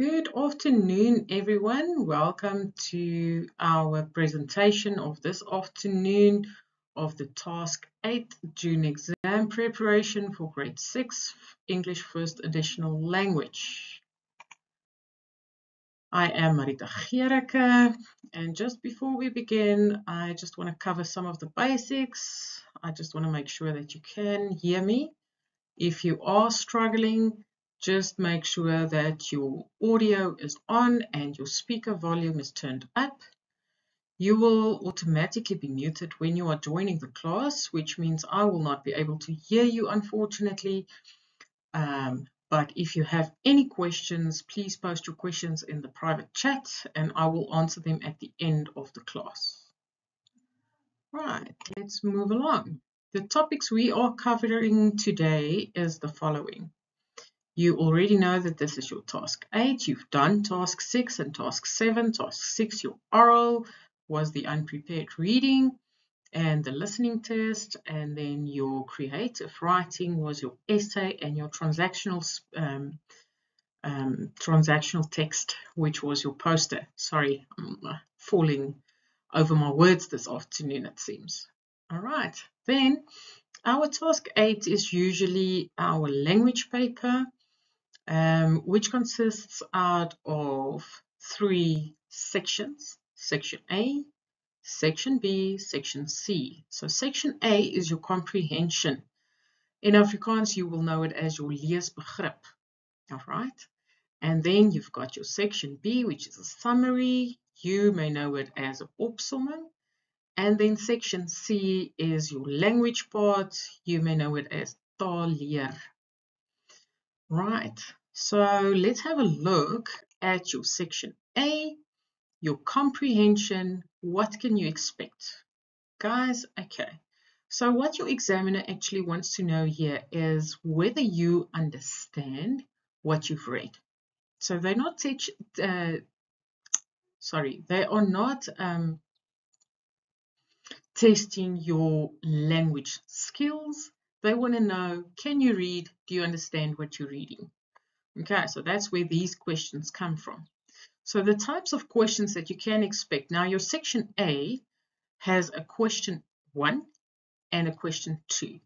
Good afternoon, everyone. Welcome to our presentation of this afternoon of the Task 8 June exam preparation for Grade 6 English First Additional Language. I am Marita Gericke, and just before we begin, I just want to cover some of the basics. I just want to make sure that you can hear me. If you are struggling, just make sure that your audio is on and your speaker volume is turned up. You will automatically be muted when you are joining the class, which means I will not be able to hear you, unfortunately. But if you have any questions, please post your questions in the private chat and I will answer them at the end of the class. Right, let's move along. The topics we are covering today is the following. You already know that this is your task 8. You've done task 6 and task 7. Task 6, your oral, was the unprepared reading and the listening test, and then your creative writing was your essay and your transactional text, which was your poster. Sorry, I'm falling over my words this afternoon, it seems. All right, then our task 8 is usually our language paper, which consists out of 3 sections: Section A, Section B, Section C. So Section A is your comprehension. In Afrikaans, you will know it as your leesbegrip. All right. And then you've got your Section B, which is a summary. You may know it as an opsomming. And then Section C is your language part. You may know it as taalleer. Right. So let's have a look at your Section A, your comprehension. What can you expect? Guys, okay. So what your examiner actually wants to know here is whether you understand what you've read. So they're not they are not testing your language skills. They want to know, can you read? Do you understand what you're reading? Okay, so that's where these questions come from. So the types of questions that you can expect. Now, your Section A has a question 1 and a question 2.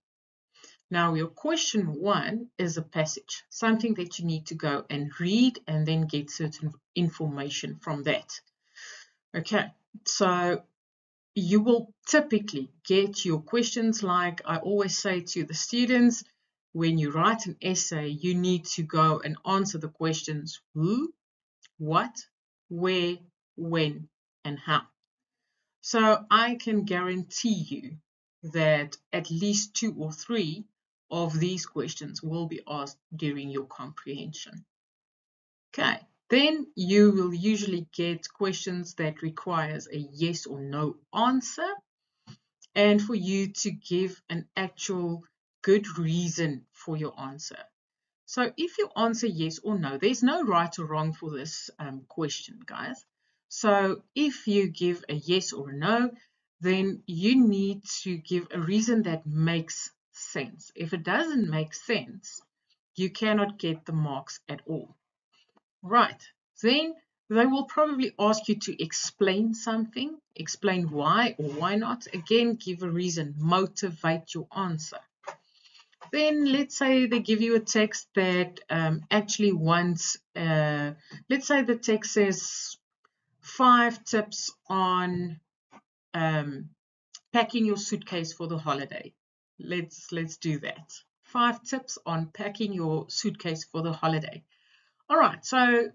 Now, your question 1 is a passage, something that you need to go and read and then get certain information from that. Okay, so you will typically get your questions like I always say to the students, when you write an essay, you need to go and answer the questions who, what, where, when, and how. So I can guarantee you that at least 2 or 3 of these questions will be asked during your comprehension. Okay, then you will usually get questions that requires a yes or no answer, and for you to give an actual good reason for your answer. So if you answer yes or no, there's no right or wrong for this question, guys. So if you give a yes or a no, then you need to give a reason that makes sense. If it doesn't make sense, you cannot get the marks at all. Right, then they will probably ask you to explain something, explain why or why not. Again, give a reason, motivate your answer. Then let's say they give you a text that actually wants, let's say the text says 5 tips on packing your suitcase for the holiday. Let's do that. 5 tips on packing your suitcase for the holiday. All right, so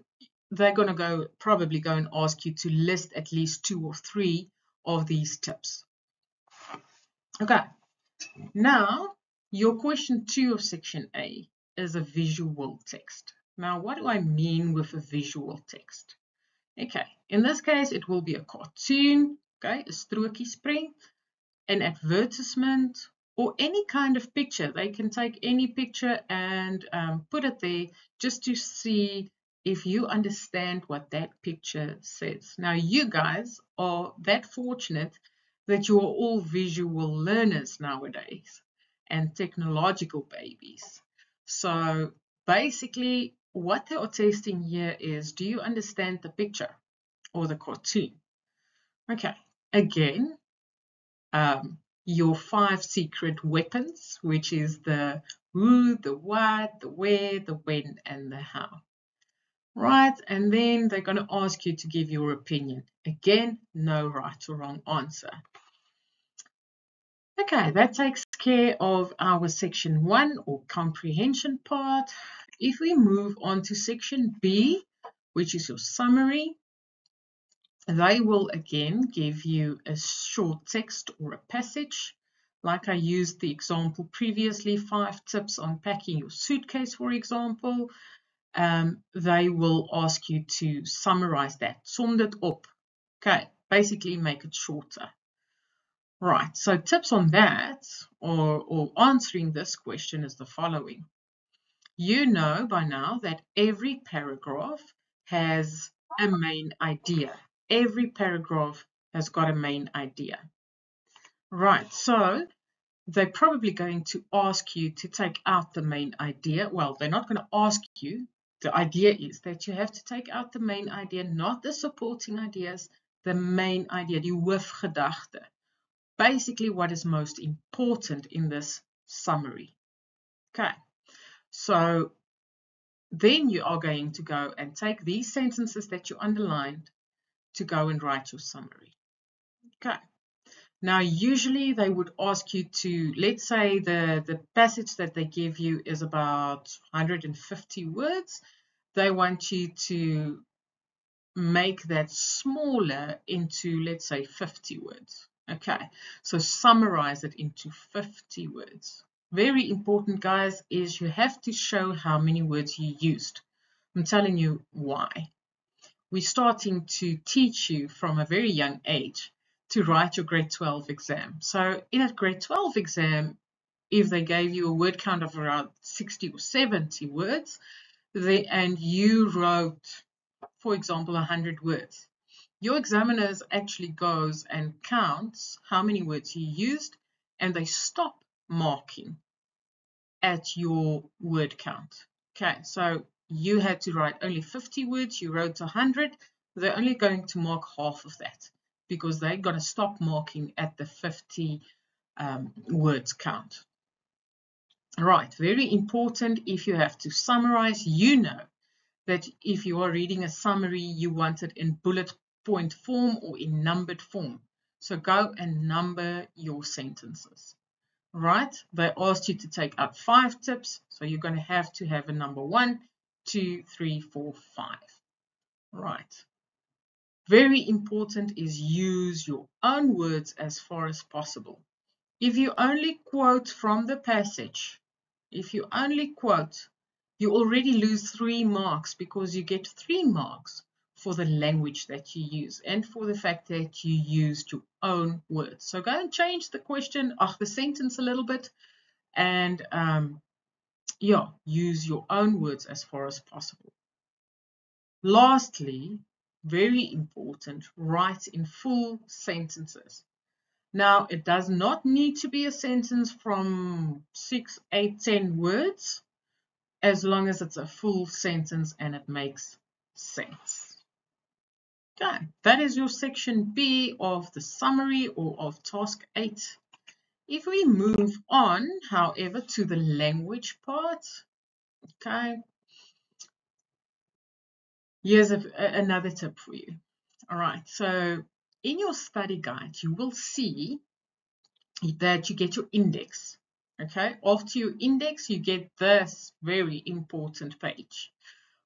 they're going to probably go and ask you to list at least 2 or 3 of these tips. Okay, now your question 2 of Section A is a visual text. Now, what do I mean with a visual text? Okay, in this case, it will be a cartoon, okay, a strokiesprent, an advertisement, or any kind of picture. They can take any picture and put it there just to see if you understand what that picture says. Now, you guys are that fortunate that you are all visual learners nowadays and technological babies. So basically, what they are testing here is, do you understand the picture or the cartoon? Okay, again, your 5 secret weapons, which is the who, the what, the where, the when, and the how. Right, and then they're going to ask you to give your opinion. Again, no right or wrong answer. Okay, that takes care of our section 1 or comprehension part. If we move on to section B, which is your summary, they will again give you a short text or a passage. Like I used the example previously, 5 tips on packing your suitcase, for example. They will ask you to summarize that. Som dit op. Okay, basically make it shorter. Right, so tips on that or answering this question is the following. You know by now that every paragraph has a main idea. Every paragraph has got a main idea. Right, so they're probably going to ask you to take out the main idea. Well, they're not going to ask you. The idea is that you have to take out the main idea, not the supporting ideas, the main idea, die hoofgedachte. Basically what is most important in this summary. Okay, so then you are going to go and take these sentences that you underlined to go and write your summary. Okay. Now, usually they would ask you to, let's say the passage that they give you is about 150 words. They want you to make that smaller into, let's say, 50 words. Okay, so summarize it into 50 words. Very important, guys, is you have to show how many words you used. I'm telling you why. We're starting to teach you from a very young age to write your grade 12 exam. So in a grade 12 exam, if they gave you a word count of around 60 or 70 words, and you wrote, for example, 100 words, your examiners actually goes and counts how many words you used, and they stop marking at your word count. Okay, so you had to write only 50 words, you wrote 100, they're only going to mark half of that because they're going to stop marking at the 50 words count. Right, very important. If you have to summarize, you know that if you are reading a summary, you want it in bullet point form or in numbered form. So go and number your sentences. Right? They asked you to take out 5 tips, so you're going to have a number 1, 2, 3, 4, 5. Right. Very important is use your own words as far as possible. If you only quote from the passage, you already lose 3 marks because you get 3 marks for the language that you use and for the fact that you used your own words. So go and change the question, the sentence a little bit, and use your own words as far as possible. Lastly, very important, write in full sentences. Now, it does not need to be a sentence from 6, 8, 10 words, as long as it's a full sentence and it makes sense. Okay, that is your section B of the summary or of task 8. If we move on, however, to the language part, okay, here's another tip for you. All right, so in your study guide, you will see that you get your index. Okay, after your index, you get this very important page.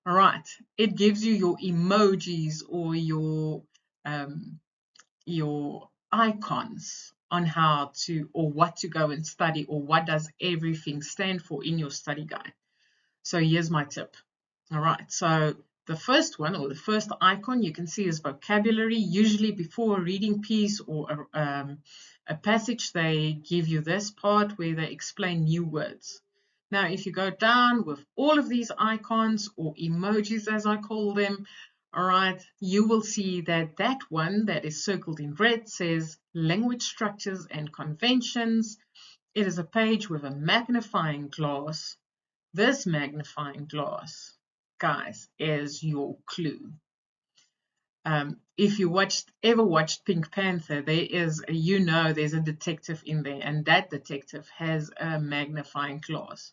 All right, it gives you your emojis or your icons on how to or what to go and study or what does everything stand for in your study guide. So here's my tip. All right, so the first one or the first icon you can see is vocabulary. Usually before a reading piece or a passage, they give you this part where they explain new words. Now, if you go down with all of these icons or emojis, as I call them, all right, you will see that that one that is circled in red says language structures and conventions. It is a page with a magnifying glass. This magnifying glass guys, is your clue. If you ever watched Pink Panther, there's a detective in there, and that detective has a magnifying glass.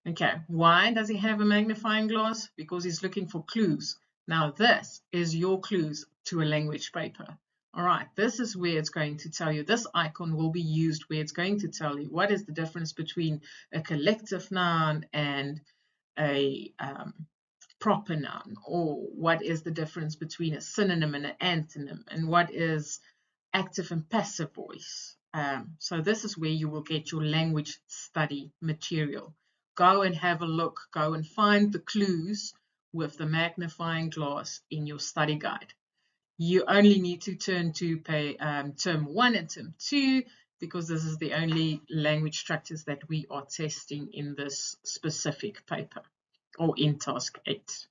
Okay, why does he have a magnifying glass? Because he's looking for clues. Now this is your clues to a language paper. All right, this is where it's going to tell you, this icon will be used where it's going to tell you what is the difference between a collective noun and a proper noun, or what is the difference between a synonym and an antonym, and what is active and passive voice. So this is where you will get your language study material. Go and have a look, go and find the clues with the magnifying glass in your study guide. You only need to turn to term 1 and term 2, because this is the only language structures that we are testing in this specific paper, or in task 8.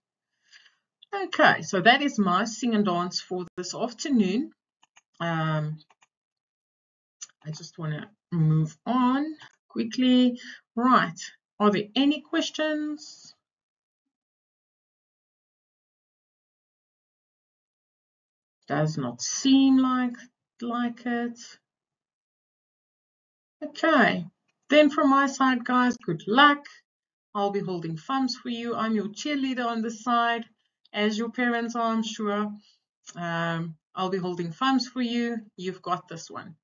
Okay, so that is my sing and dance for this afternoon. I just want to move on quickly. Right, are there any questions? Does not seem like it. Okay, then from my side, guys, good luck. I'll be holding thumbs for you. I'm your cheerleader on this side, as your parents are, I'm sure. I'll be holding thumbs for you. You've got this one.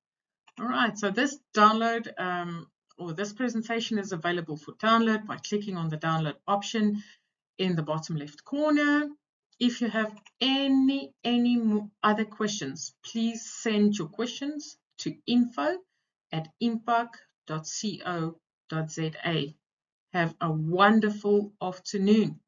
All right, so this download or this presentation is available for download by clicking on the download option in the bottom left corner. If you have any other questions, please send your questions to info@impact.co.za. Have a wonderful afternoon.